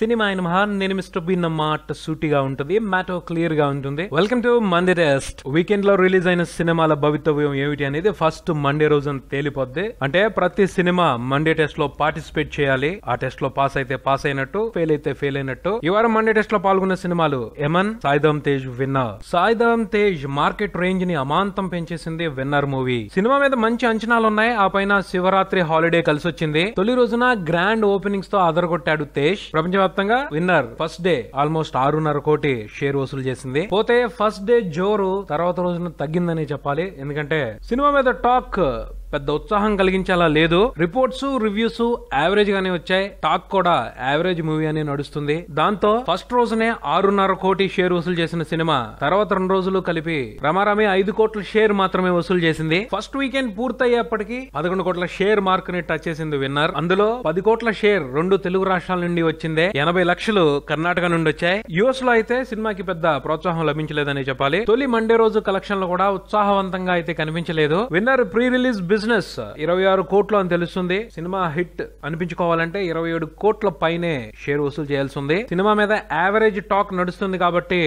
Cinema అయిన మహా నేను మిస్టర్ బీన్ మాట సూటిగా ఉంటుంది, మ్యాటో క్లియర్ గా ఉంటుంది. Welcome to Monday test. Weekend లో రిలీజ్ అయిన సినిమాల భవితవ్యం ఏమిటి అనేది ఫస్ట్ మండే రోజున తేలిపోద్ది. అంటే ప్రతి సినిమా మండే టెస్ట్ లో పార్టిసిపేట్ చేయాలి. ఆ టెస్ట్ లో పాస్ అయితే పాస్ అయినట్టు, ఫెయిల్ అయితే ఫెయిల్ అయినట్టు. ఈ వారం మండే టెస్ట్ లో పాల్గొన్న సినిమాలు ఎమన్, Sai Dharam Tej winner. Sai Dharam Tej market range ని అమాంతం పెంచేసింది విన్నర్ మూవీ. సినిమా మీద మంచి అంచనాలు ఉన్నాయి. ఆ పైన శివరాత్రి హాలిడే కలిసి వచ్చింది. తొలి రోజున గ్రాండ్ ఓపెనింగ్స్ తో అదరగొట్టాడు తేజ్. ప్రపంచవ్యాప్తంగా విన్నర్ ఫస్ట్ డే ఆల్మోస్ట్ 6.5 కోటి షేర్ వసూలు చేసింది. పోతే ఫస్ట్ డే జోరు తర్వాత రోజున తగ్గిందని చెప్పాలి. ఎందుకంటే సినిమా మీద టాక్ పెద్ద ఉత్సాహం కలిగించేలా లేదు. రిపోర్ట్స్, రివ్యూస్ యావరేజ్ గానే వచ్చాయి. టాక్ కూడా యావరేజ్ మూవీ అని నడుస్తుంది. దాంతో ఫస్ట్ రోజునే 6.5 కోటి షేర్ వసూలు చేసిన సినిమా తర్వాత 2 రోజులు కలిపి రమారమి 5 కోట్ల షేర్ మాత్రమే వసూలు చేసింది. ఫస్ట్ వీకెండ్ పూర్తయ్యేప్పటికి 11 కోట్ల షేర్ మార్క్ ని టచ్ చేసింది విన్నర్. అందులో 10 కోట్ల షేర్ 2 తెలుగు రాష్ట్రాల నుండి వచ్చింది. 80 లక్షలు కర్ణాటక నుండి వచ్చాయి. యుఎస్ లో అయితే సినిమాకి పెద్ద ప్రోత్సాహం లభించలేదని చెప్పాలి. తొలి మండే రోజు కలెక్షన్లు కూడా ఉత్సాహవంతంగా అయితే కనిపించలేదు. విన్నర్ ప్రీ రిలీజ్ బిజినెస్ 26 కోట్లు అని తెలుస్తుంది. సినిమా హిట్ అనిపించుకోవాలంటే 27 కోట్ల పైనే షేర్ వసూలు చేయాల్సి ఉంది. సినిమా మీద యావరేజ్ టాక్ నడుస్తుంది కాబట్టి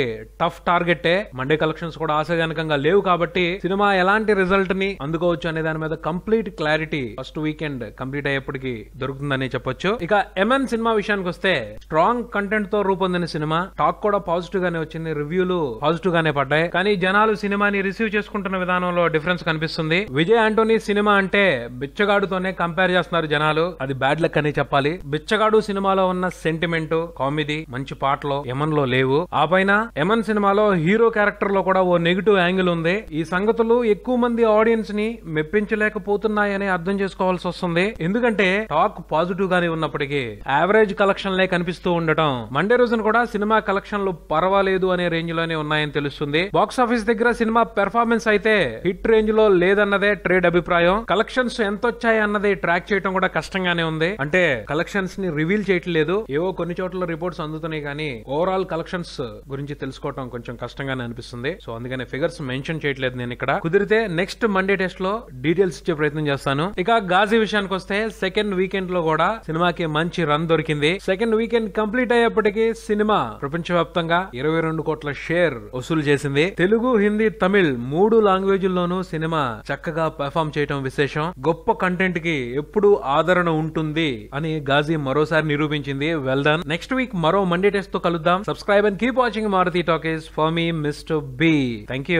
టఫ్ టార్గెట్. మండే కలెక్షన్స్ కూడా ఆశాజనకంగా లేవు కాబట్టి సినిమా ఎలాంటి రిజల్ట్ ని అందుకోవచ్చు అనే దాని మీద complete clarity first weekend complete అయ్యేప్పటికి దొరుకుతుందని చెప్పొచ్చు. ఇక ఎంఎన్ సినిమా విషయానికి వస్తే స్ట్రాంగ్ కంటెంట్ తో రూపొందిన సినిమా. టాక్ కూడా పాజిటివ్ గానే వచ్చింది. రివ్యూలు పాజిటివ్ గానే పడ్డాయి. కానీ జనాలు సినిమాని రిసీవ్ చేసుకుంటున్న విధానంలో డిఫరెన్స్ కనిపిస్తుంది. విజయ్ ఆంటోనీ సినిమా అంటే బిచ్చగాడుతోనే కంపేర్ చేస్తున్నారు జనాలు. అది బ్యాడ్ లక్ అని చెప్పాలి. బిచ్చగాడు సినిమాలో ఉన్న సెంటిమెంట్, కామెడీ, మంచి పాటలు ఎమన్ లో లేవు. ఆ పైన ఎమన్ సినిమాలో హీరో క్యారెక్టర్ లో కూడా ఓ నెగిటివ్ యాంగిల్ ఉంది. ఈ సంగతులు ఎక్కువ మంది ఆడియన్స్ ని మెప్పించలేకపోతున్నాయని అర్థం చేసుకోవాల్సి వస్తుంది. ఎందుకంటే టాక్ పాజిటివ్ గానే ఉన్నప్పటికీ యావరేజ్ కలెక్షన్లే కనిపిస్తూ ఉండటం. మండే రోజున కూడా సినిమా కలెక్షన్లు పర్వాలేదు అనే రేంజ్ లోనే ఉన్నాయని తెలుస్తుంది. బాక్స్ ఆఫీస్ దగ్గర సినిమా పెర్ఫార్మెన్స్ అయితే హిట్ రేంజ్ లో లేదన్నదే ట్రేడ్ అభిప్రాయం. కలెక్షన్స్ ఎంత వచ్చాయి అన్నది ట్రాక్ చేయడం కూడా కష్టంగానే ఉంది. అంటే కలెక్షన్స్ ని రివీల్ చేయట్లేదు. ఏవో కొన్ని చోట్ల రిపోర్ట్స్ అందుతున్నాయి కానీ ఓవరాల్ కలెక్షన్స్ గురించి తెలుసుకోవడం కొంచెం కష్టంగానే అనిపిస్తుంది. సో అందుకనే ఫిగర్స్ మెన్షన్ చేయట్లేదు నేను ఇక్కడ. కుదిరితే నెక్స్ట్ మండే టెస్ట్ లో డీటెయిల్స్ ఇచ్చే ప్రయత్నం చేస్తాను. ఇక గాజీ విషయానికి వస్తే సెకండ్ వీకెండ్ లో కూడా సినిమాకి మంచి రన్ దొరికింది. సెకండ్ వీకెండ్ కంప్లీట్ అయ్యేప్పటికీ సినిమా ప్రపంచవ్యాప్తంగా 22 కోట్ల షేర్ వసూలు చేసింది. తెలుగు, హిందీ, తమిళ్ 3 లాంగ్వేజ్ల్లోనూ సినిమా చక్కగా పెర్ఫార్మ్ చేయడం విశేషం. గొప్ప కంటెంట్ కి ఎప్పుడు ఆదరణ ఉంటుంది అని గాజీ మరోసారి నిరూపించింది. Well done. నెక్స్ట్ వీక్ మరో మండే టెస్ట్ తో కలుద్దాం. Subscribe and keep watching Maruthi talkies. For మీ మిస్టర్ బి. Thank you.